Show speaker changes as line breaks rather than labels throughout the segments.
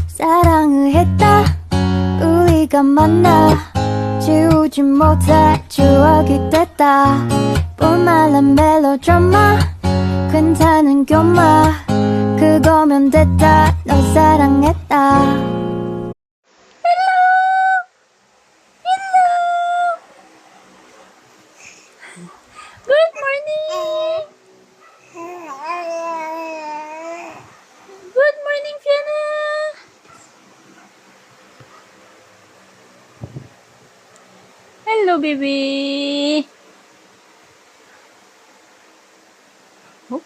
사랑을 했다 우리가 만나 지우지 못해 추억이 됐다 뿜말란 멜로드라마 괜찮은 교마 그거면 됐다 널 사랑했다
Good morning! Good morning, Fiona! Hello, baby! Oh.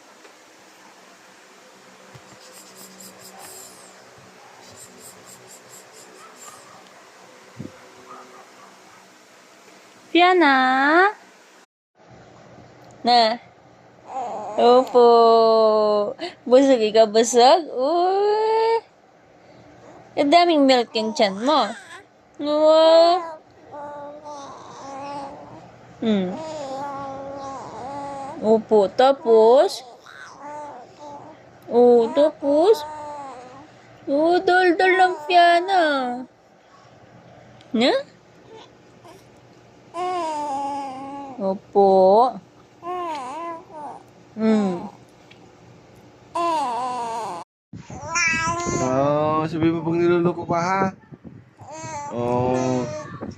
Fiona? Na. Opo. Busog ikaw, busog? Uy. Ang daming milk yung tiyan mo. Wow. Opo. Tapos? Oh, tapos? Oh, dal-dal lang Fiana. Na? Opo.
Oh, sabihin mo pag niloloko ka ha. Oh,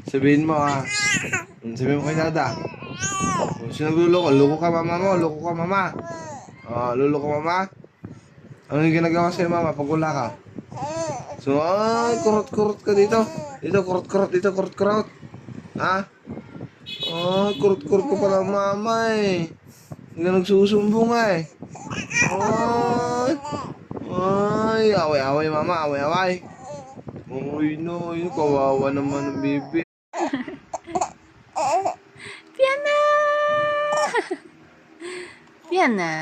sabihin mo ha. Sabihin mo kay Dada. Oh, sino luloko? Loko ka mama mo, loko ka mama. Oh, luloko mama. Ano yung ginagawa sa'yo mama pag wala ka? So, ay, kurot-kurot ka dito. Dito, kurot-kurot, dito, kurot-kurot. Ha? Oh, kurot-kurot ko pala mama eh. Hindi ka nagsusumbong eh. Ay, ay, away-away mama, away-away. Uy, no, yun, kawawa naman ng bibi.
Fiana! Fiana?